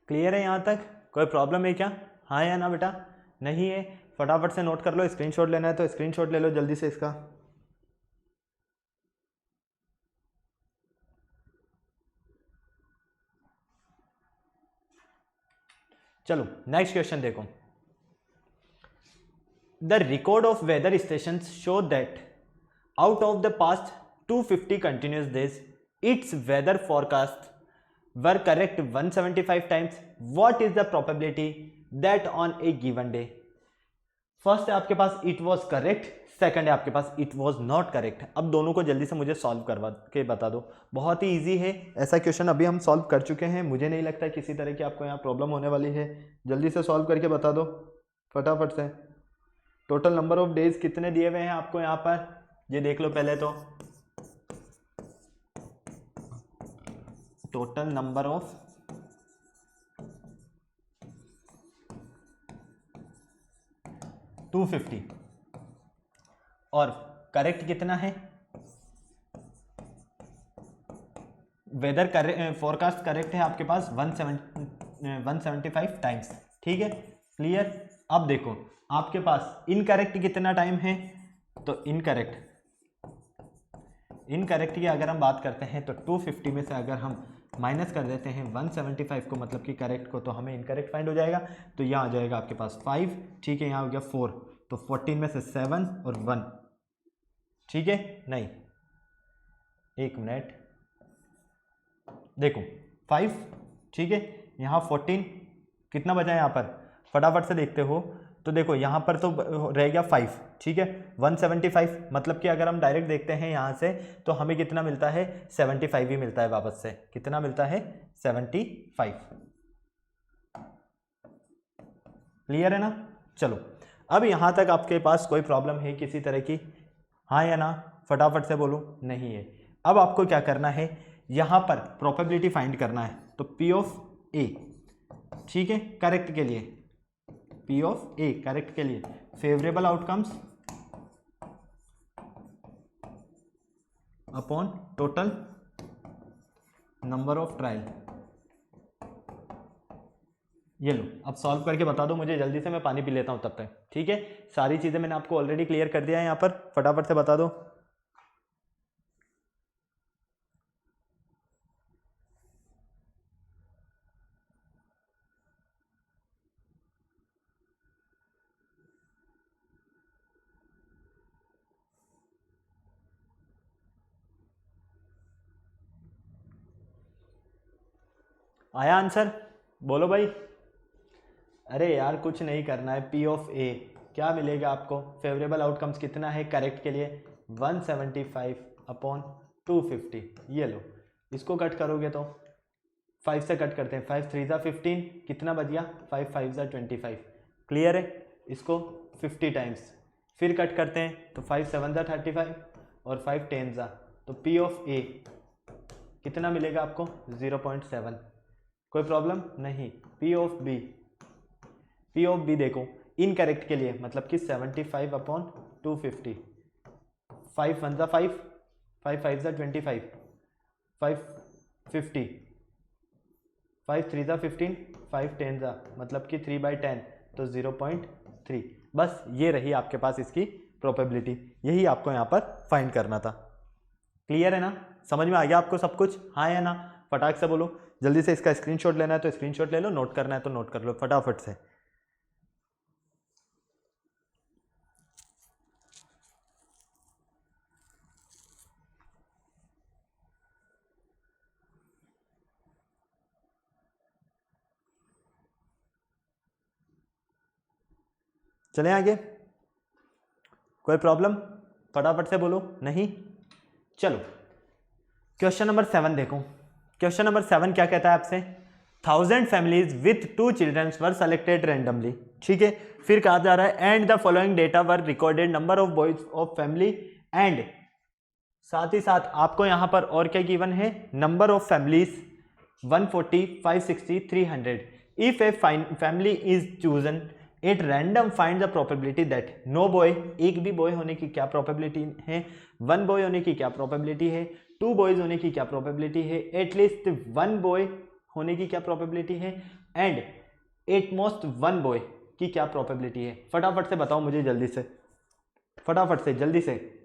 क्लियर है यहाँ तक? कोई प्रॉब्लम है क्या? हाँ या ना बेटा? नहीं है। फटाफट से नोट कर लो, स्क्रीनशॉट लेना है तो स्क्रीनशॉट ले लो जल्दी से इसका। चलो नेक्स्ट क्वेश्चन देखो। The record of weather station show that out of the past 250 continuous days its weather forecast were correct 175 times. What is the probability that on a given day? First है आपके पास it was correct, second है आपके पास it was not correct. अब दोनों को जल्दी से मुझे सॉल्व करवा के बता दो। बहुत ही इजी है, ऐसा क्वेश्चन अभी हम सॉल्व कर चुके हैं, मुझे नहीं लगता किसी तरह की आपको यहाँ प्रॉब्लम होने वाली है। जल्दी से सॉल्व करके बता दो फटाफट से। टोटल नंबर ऑफ डेज कितने दिए हुए हैं आपको यहाँ पर, ये देख लो पहले तो। टोटल नंबर ऑफ टू 250 और करेक्ट कितना है वेदर फोरकास्ट करेक्ट है आपके पास 175 टाइम्स। ठीक है, क्लियर। अब देखो आपके पास इनकरेक्ट कितना टाइम है, तो इनकरेक्ट की अगर हम बात करते हैं तो 250 में से अगर हम माइनस कर देते हैं 175 को, मतलब कि करेक्ट को, तो हमें इनकरेक्ट फाइंड हो जाएगा। तो यहाँ आ जाएगा आपके पास 5, ठीक है, यहाँ हो गया 4, तो 14 में से 7 और 1, ठीक है, नहीं, एक मिनट, देखो 5, ठीक है, यहाँ 14, कितना बचा है यहाँ पर, फटाफट से देखते हो तो देखो यहाँ पर तो रह गया 5, ठीक है, 175, मतलब कि अगर हम डायरेक्ट देखते हैं यहाँ से तो हमें कितना मिलता है, 75 ही मिलता है वापस से, कितना मिलता है, 75। क्लियर है ना। चलो अब यहाँ तक आपके पास कोई प्रॉब्लम है किसी तरह की, हाँ या ना, फटाफट से बोलो, नहीं है। अब आपको क्या करना है, यहाँ पर प्रोबेबिलिटी फाइंड करना है, तो P ऑफ A, ठीक है, करेक्ट के लिए, P ऑफ A करेक्ट के लिए favourable outcomes upon total number of trial. ये लो, अब सॉल्व करके बता दो मुझे जल्दी से, मैं पानी पी लेता हूँ तब तक, ठीक है। सारी चीज़ें मैंने आपको ऑलरेडी क्लियर कर दिया है, यहाँ पर फटाफट से बता दो। आया आंसर, बोलो भाई। अरे यार कुछ नहीं करना है, P ऑफ A क्या मिलेगा आपको, फेवरेबल आउटकम्स कितना है करेक्ट के लिए, 175 अपॉन 250। ये लो, इसको कट करोगे तो 5 से कट करते हैं, 5 3 ज़ा 15, कितना बच गया, 5 5 ज़ा 25। क्लियर है, इसको 50 टाइम्स फिर कट करते हैं तो 5 7 ज़ा 35 और 5 10 ज़ा, तो P ऑफ A कितना मिलेगा आपको, 0.7। कोई प्रॉब्लम नहीं। P ऑफ B देखो इनकरेक्ट के लिए, मतलब कि 75 अपॉन 250, 5 1 ज़ा 5, 5 5 ज़ा 25, 5 50, 5 3 ज़ा 15, 5 10 ज़ा, मतलब कि 3/10, तो 0.3। बस ये रही आपके पास इसकी प्रोबेबिलिटी, यही आपको यहाँ पर फाइंड करना था। क्लियर है ना, समझ में आ गया आपको सब कुछ, हाँ या ना, फटाक से बोलो। जल्दी से इसका स्क्रीनशॉट लेना है तो स्क्रीनशॉट ले लो, नोट करना है तो नोट कर लो फटाफट से। चलें आगे, कोई प्रॉब्लम, फटाफट से बोलो, नहीं। चलो क्वेश्चन नंबर 7 देखो। क्वेश्चन नंबर 7 क्या कहता है आपसे, 1000 families with 2 children were selected randomly, ठीक है। फिर कहा जा रहा है and the following data were recorded, number of boys of family and, साथ ही साथ आपको यहां पर और क्या गिवन है, number of families 140 560 300। If a family is chosen at random, find the probability that no boy, एक भी बॉय होने की क्या प्रोबेबिलिटी है, 1 बॉय होने की क्या प्रोबेबिलिटी है, 2 बॉयज होने की क्या प्रोबेबिलिटी है, एटलीस्ट 1 बॉय होने की क्या प्रोबेबिलिटी है, एंड एटमोस्ट 1 बॉय की क्या प्रोबेबिलिटी है। फटाफट से बताओ मुझे जल्दी से, फटाफट से जल्दी से,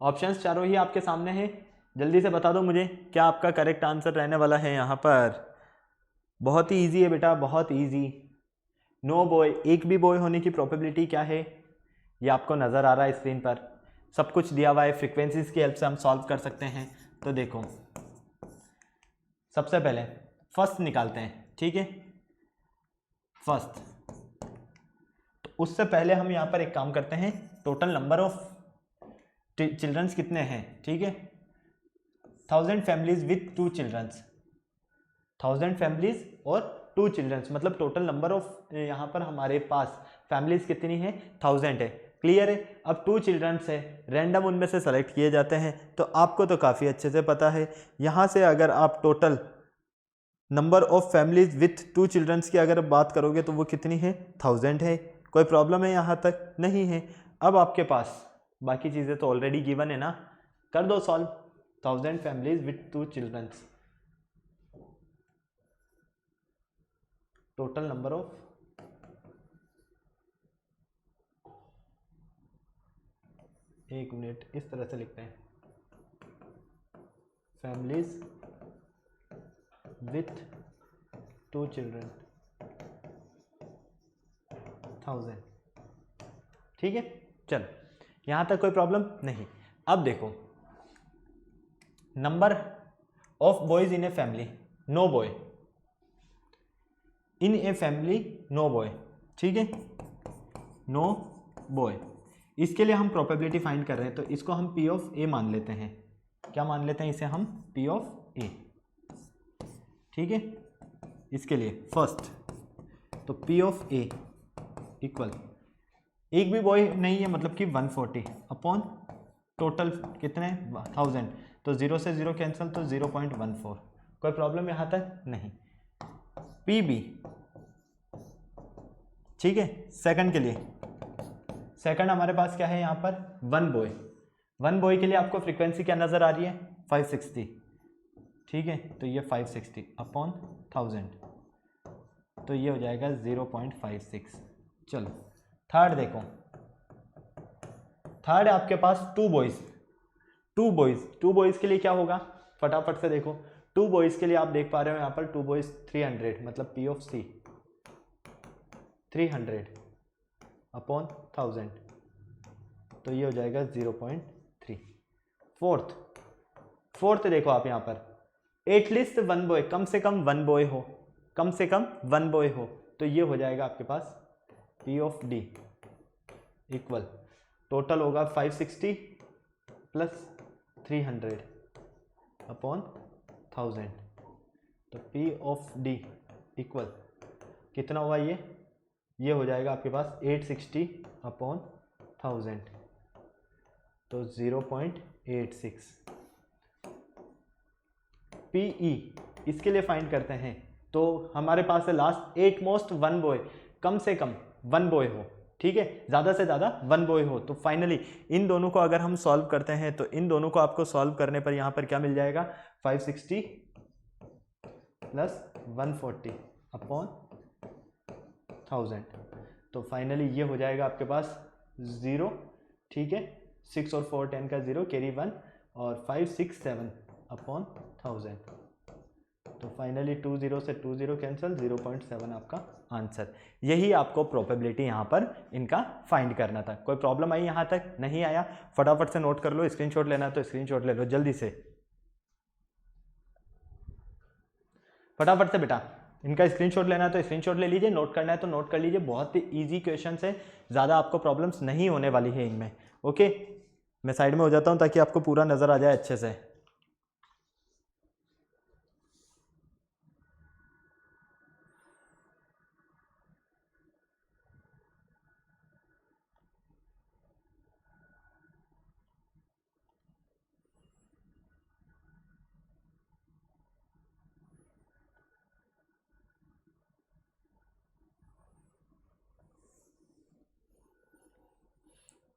ऑप्शंस चारों ही आपके सामने हैं, जल्दी से बता दो मुझे क्या आपका करेक्ट आंसर रहने वाला है यहाँ पर। बहुत ही इजी है बेटा, बहुत इजी। नो बॉय, एक भी बॉय होने की प्रोबेबिलिटी क्या है, ये आपको नज़र आ रहा है स्क्रीन पर, सब कुछ दिया हुआ है, फ्रीक्वेंसीज की हेल्प से हम सॉल्व कर सकते हैं। तो देखो सबसे पहले फर्स्ट निकालते हैं, ठीक है, फर्स्ट। तो उससे पहले हम यहाँ पर एक काम करते हैं, टोटल नंबर ऑफ चिल्ड्रंस कितने हैं, ठीक है, 1000 फैमिलीज विथ 2 चिल्ड्रंस, 1000 फैमिलीज और 2 चिल्ड्रंस, मतलब टोटल नंबर ऑफ यहाँ पर हमारे पास फैमिलीज कितनी है, 1000 है। क्लियर है। अब 2 चिल्ड्रंस है, रैंडम उनमें से सेलेक्ट किए जाते हैं, तो आपको तो काफ़ी अच्छे से पता है, यहाँ से अगर आप total number of families with 2 childrens की अगर बात करोगे तो वो कितनी है, 1000 है। कोई प्रॉब्लम है यहाँ तक, नहीं है। अब आपके पास बाकी चीज़ें तो ऑलरेडी गिवन है ना, कर दो solve, 1000 families with 2 children. Total number of एक मिनट, इस तरह से लिखते हैं, families with 2 children 1000. ठीक है, चलो यहां तक कोई प्रॉब्लम नहीं. अब देखो, number of boys in a family, no boy. In a family no boy. ठीक है, नो बॉय. इसके लिए हम प्रोबेबिलिटी फाइंड कर रहे हैं, तो इसको हम P ऑफ A मान लेते हैं. क्या मान लेते हैं इसे हम? P of A. ठीक है, इसके लिए फर्स्ट तो P ऑफ A इक्वल, एक भी बॉय नहीं है मतलब कि 140 अपॉन टोटल कितने 1000, तो 0 से 0 कैंसिल, तो 0.14. कोई प्रॉब्लम यहाँ तक नहीं. PB, ठीक है, सेकंड के लिए, सेकंड हमारे पास क्या है यहाँ पर? 1 बॉय. 1 बॉय के लिए आपको फ्रीक्वेंसी क्या नज़र आ रही है? 560. ठीक है, तो ये 560 अपॉन 1000, तो ये हो जाएगा 0.56. चलो थर्ड देखो, थर्ड आपके पास 2 बॉयज. 2 बॉयज के लिए क्या होगा? फटाफट से देखो, 2 बॉयज के लिए आप देख पा रहे हो यहाँ पर 2 बॉयज 300, मतलब P ऑफ C 300 अपॉन 1000, तो ये हो जाएगा 0.3. फोर्थ देखो आप यहाँ पर, एटलीस्ट 1 बॉय, कम से कम 1 बॉय हो, कम से कम 1 बॉय हो, तो ये हो जाएगा आपके पास P of D equal, total होगा 560 प्लस 300 अपॉन 1000, तो P ऑफ D इक्वल कितना हुआ? ये हो जाएगा आपके पास 860 अपॉन 1000, तो 0.86. PE इसके लिए फाइंड करते हैं, तो हमारे पास है लास्ट एट मोस्ट 1 बॉय, कम से कम 1 बॉय हो. ठीक है, ज़्यादा से ज़्यादा 1 बॉय हो. तो फाइनली इन दोनों को अगर हम सॉल्व करते हैं, तो इन दोनों को आपको सॉल्व करने पर यहाँ पर क्या मिल जाएगा? 560 प्लस 140 अपॉन 1000, तो फाइनली ये हो जाएगा आपके पास 0. ठीक है, 6 और 4 10 का 0 कैरी 1, और 567 अपॉन 1000, तो फाइनली 20 से 20 कैंसिल, 0.7 आपका आंसर. यही आपको प्रोबेबिलिटी यहाँ पर इनका फाइंड करना था. कोई प्रॉब्लम आई यहाँ तक? नहीं आया? फटाफट से नोट कर लो, स्क्रीनशॉट लेना है तो स्क्रीनशॉट ले लो जल्दी से, फटाफट से बेटा. इनका स्क्रीनशॉट लेना है तो स्क्रीनशॉट ले लीजिए, नोट करना है तो नोट कर लीजिए. बहुत ही ईजी क्वेश्चन है, ज़्यादा आपको प्रॉब्लम्स नहीं होने वाली है इनमें. ओके, मैं साइड में हो जाता हूँ ताकि आपको पूरा नज़र आ जाए अच्छे से.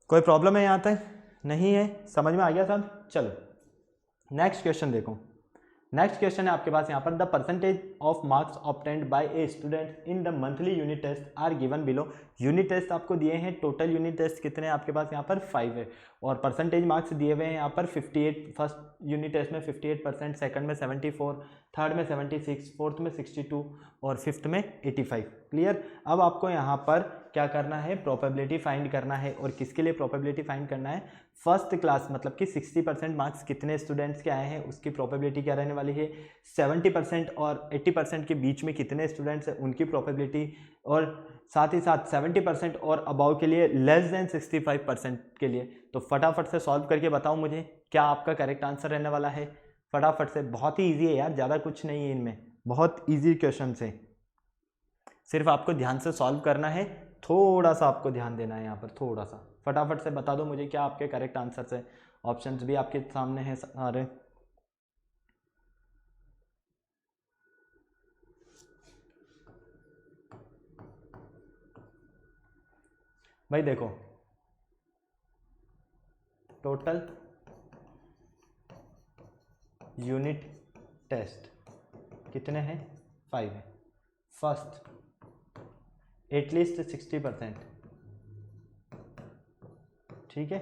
कोई प्रॉब्लम है यहाँ तक? नहीं है? समझ में आ गया सब? चलो नेक्स्ट क्वेश्चन देखो. नेक्स्ट क्वेश्चन है आपके पास यहाँ पर, the percentage of marks obtained by a student in the monthly unit test are given below. Unit test आपको दिए हैं, टोटल यूनिट टेस्ट कितने हैं आपके पास यहाँ पर? 5 है, और परसेंटेज मार्क्स दिए हुए हैं यहाँ पर 58. फर्स्ट यूनिट टेस्ट में 58%, सेकंड में 74, थर्ड में 76, फोर्थ में 62 और फिफ्थ में 85. क्लियर? अब आपको यहाँ पर क्या करना है? प्रोबेबिलिटी फाइंड करना है. और किसके लिए प्रोबेबिलिटी फाइंड करना है? फर्स्ट क्लास, मतलब कि 60% मार्क्स कितने स्टूडेंट्स के आए हैं उसकी प्रोबेबिलिटी क्या रहने वाली है? 70% और 80% के बीच में कितने स्टूडेंट्स हैं उनकी प्रोबेबिलिटी, और साथ ही साथ 70% और अबाव के लिए लेस देन 65% के लिए. तो फटाफट से सॉल्व करके बताओ मुझे क्या आपका करेक्ट आंसर रहने वाला है. फटाफट से, बहुत ही ईजी है यार, ज़्यादा कुछ नहीं है इनमें, बहुत ईजी क्वेश्चन है. सिर्फ आपको ध्यान से सॉल्व करना है, थोड़ा सा आपको ध्यान देना है यहाँ पर, थोड़ा सा. फटाफट से बता दो मुझे क्या आपके करेक्ट आंसर है. ऑप्शंस भी आपके सामने हैं सारे. भाई देखो, टोटल यूनिट टेस्ट कितने हैं? 5 हैं। फर्स्ट एटलीस्ट 60%, ठीक है,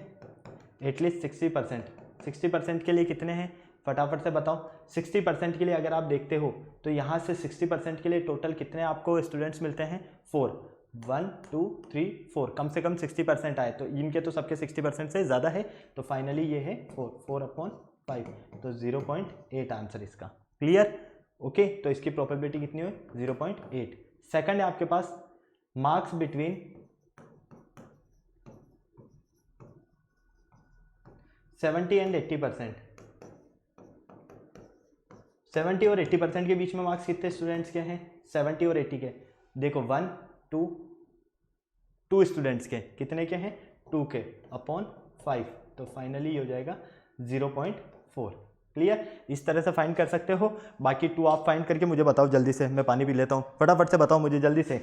एटलीस्ट 60% के लिए कितने हैं फटाफट से बताओ। 60% के लिए अगर आप देखते हो तो यहाँ से 60% के लिए टोटल कितने आपको स्टूडेंट्स मिलते हैं? 4, 1 2 3 4, कम से कम 60% आए, तो इनके तो सबके 60% से ज़्यादा है, तो फाइनली ये है 4/5, तो 0.8 आंसर इसका। क्लियर? ओके, तो इसकी प्रोबेबिलिटी कितनी हुई? 0.8। सेकंड है आपके पास मार्क्स बिटवीन 70 एंड 80%। 70 और 80% के बीच में मार्क्स कितने स्टूडेंट्स के हैं? 70 और 80 के। देखो 1 2 स्टूडेंट्स के कितने के हैं? 2 के अपॉन 5, तो फाइनली हो जाएगा 0.4। क्लियर? इस तरह से फाइंड कर सकते हो। बाकी 2 आप फाइंड करके मुझे बताओ जल्दी से, मैं पानी पी लेता हूँ, फटाफट से बताओ मुझे जल्दी से।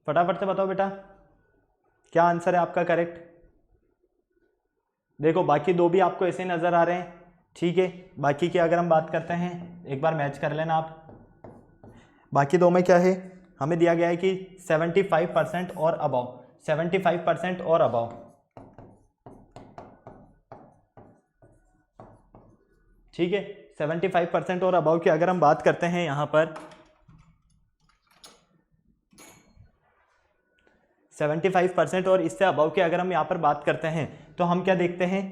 फटाफट से बताओ बेटा, क्या आंसर है आपका करेक्ट? देखो बाकी 2 भी आपको ऐसे नज़र आ रहे हैं, ठीक है। बाकी की अगर हम बात करते हैं, एक बार मैच कर लेना आप। बाकी 2 में क्या है? हमें दिया गया है कि 75% और अबाव, 75% और अबाव, ठीक है। 75% और अबाव की अगर हम बात करते हैं यहाँ पर 75% और इससे अबाव की अगर हम यहाँ पर बात करते हैं तो हम क्या देखते हैं?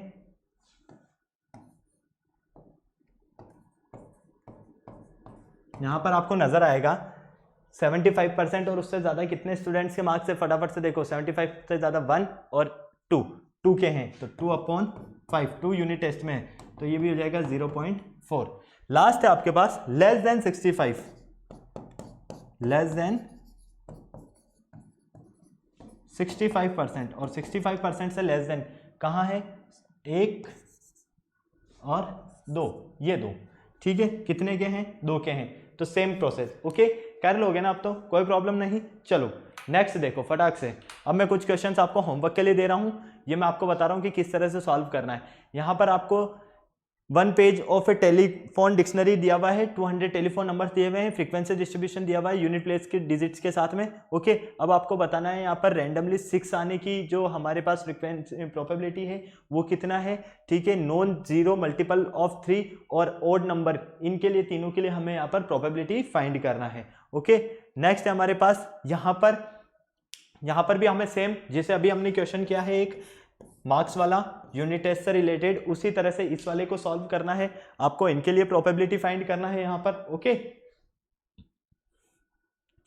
यहाँ पर आपको नजर आएगा 75% और उससे ज़्यादा कितने स्टूडेंट्स के मार्क्स है? फटाफट से देखो, 75 से ज़्यादा 1 और 2 के हैं, तो 2/5, 2 यूनिट टेस्ट में है, तो ये भी हो जाएगा 0.4। लास्ट है आपके पास लेस देन 65, लेस देन 65%, और 65% से लेस देन कहाँ है? 1 और 2, ये 2, ठीक है। कितने के हैं? 2 के हैं, तो सेम प्रोसेस। ओके, कर लोगे ना आप तो, कोई प्रॉब्लम नहीं। चलो नेक्स्ट देखो फटाक से। अब मैं कुछ क्वेश्चंस आपको होमवर्क के लिए दे रहा हूँ, ये मैं आपको बता रहा हूँ कि किस तरह से सॉल्व करना है। यहाँ पर आपको 1 page of A telephone dictionary दिया हुआ है, 200 टेलीफोन नंबर दिए हुए हैं, फ्रीक्वेंसी डिस्ट्रीब्यूशन दिया हुआ है यूनिट प्लेस के डिजिट्स के साथ में। ओके, अब आपको बताना है यहाँ पर रैंडमली 6 आने की जो हमारे पास फ्रीक्वेंसी प्रोबेबिलिटी है वो कितना है, ठीक है। नॉन जीरो मल्टीपल ऑफ 3 और ओड नंबर, इनके लिए तीनों के लिए हमें यहाँ पर प्रोबेबिलिटी फाइंड करना है। ओके, नेक्स्ट है हमारे पास यहाँ पर भी हमें सेम जैसे अभी हमने क्वेश्चन किया है एक मार्क्स वाला यूनिट टेस्ट से रिलेटेड, उसी तरह से इस वाले को सॉल्व करना है आपको। इनके लिए प्रोबेबिलिटी फाइंड करना है यहाँ पर। ओके,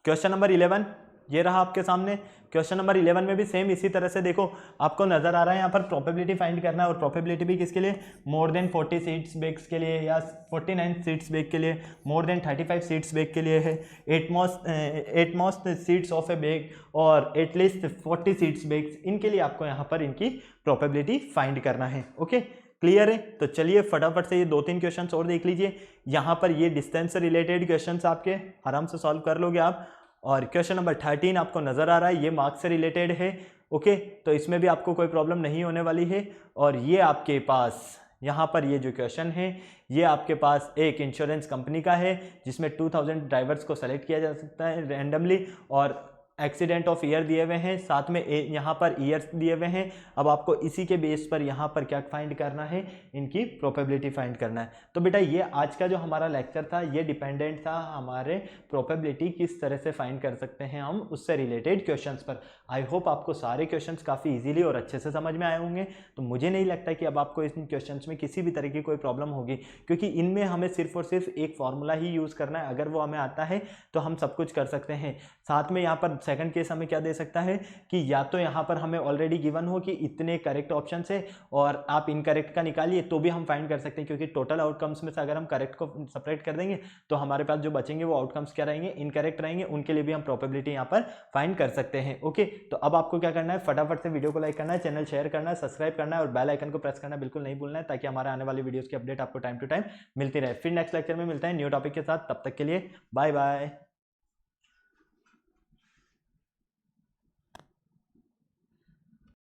क्वेश्चन नंबर 11 ये रहा आपके सामने। क्वेश्चन नंबर 11 में भी सेम इसी तरह से देखो आपको नजर आ रहा है यहाँ पर प्रोबेबिलिटी फाइंड करना है, और प्रोबेबिलिटी भी किसके लिए? मोर देन 40 सीट्स बेग्स के लिए, या 49 सीट्स बेग के लिए, मोर देन 35 सीट्स बेग के लिए है, at most seats of a bag, और एटलीस्ट 40 सीट्स बेग्स, इनके लिए आपको यहाँ पर इनकी प्रोबेबिलिटी फाइंड करना है। ओके, क्लियर है? तो चलिए फटाफट से ये 2-3 क्वेश्चन और देख लीजिए। यहाँ पर ये डिस्टेंस से रिलेटेड क्वेश्चन आपके आराम से सॉल्व कर लोगे आप। और क्वेश्चन नंबर 13 आपको नजर आ रहा है, ये मार्क्स से रिलेटेड है। ओके, तो इसमें भी आपको कोई प्रॉब्लम नहीं होने वाली है। और ये आपके पास यहाँ पर ये जो क्वेश्चन है ये आपके पास एक इंश्योरेंस कंपनी का है, जिसमें 2000 ड्राइवर्स को सेलेक्ट किया जा सकता है रैंडमली, और एक्सीडेंट ऑफ ईयर दिए हुए हैं, साथ में यहाँ पर ईयर्स दिए हुए हैं। अब आपको इसी के बेस पर यहाँ पर क्या फाइंड करना है? इनकी प्रोबेबिलिटी फाइंड करना है। तो बेटा ये आज का जो हमारा लेक्चर था ये डिपेंडेंट था हमारे प्रोबेबिलिटी किस तरह से फाइंड कर सकते हैं हम उससे रिलेटेड क्वेश्चंस पर। आई होप आपको सारे क्वेश्चंस काफ़ी इजीली और अच्छे से समझ में आए होंगे। तो मुझे नहीं लगता कि अब आपको इन क्वेश्चंस में किसी भी तरह की कोई प्रॉब्लम होगी, क्योंकि इनमें हमें सिर्फ और सिर्फ एक फॉर्मूला ही यूज़ करना है। अगर वो हमें आता है तो हम सब कुछ कर सकते हैं। साथ में यहाँ पर सेकंड केस हमें क्या दे सकता है कि या तो यहाँ पर हमें ऑलरेडी गिवन हो कि इतने करेक्ट ऑप्शन है और आप इनकरेक्ट का निकालिए तो भी हम फाइंड कर सकते हैं, क्योंकि टोटल आउटकम्स में से अगर हम करेक्ट को सेपरेट कर देंगे तो हमारे पास जो बचेंगे वो आउटकम्स क्या रहेंगे, इनकरेक्ट रहेंगे, उनके लिए भी हम प्रोबेबिलिटी यहाँ पर फाइंड कर सकते हैं। ओके, तो अब आपको क्या करना है, फटाफट से वीडियो को लाइक करना है, चैनल शेयर करना है, सब्सक्राइब करना है और बेल आइकन को प्रेस करना बिल्कुल नहीं भूलना है, ताकि हमारे आने वाली वीडियोस की अपडेट आपको टाइम टू टाइम मिलती रहे। फिर नेक्स्ट लेक्चर में मिलता है न्यू टॉपिक के साथ, तब तक के लिए बाय बाय।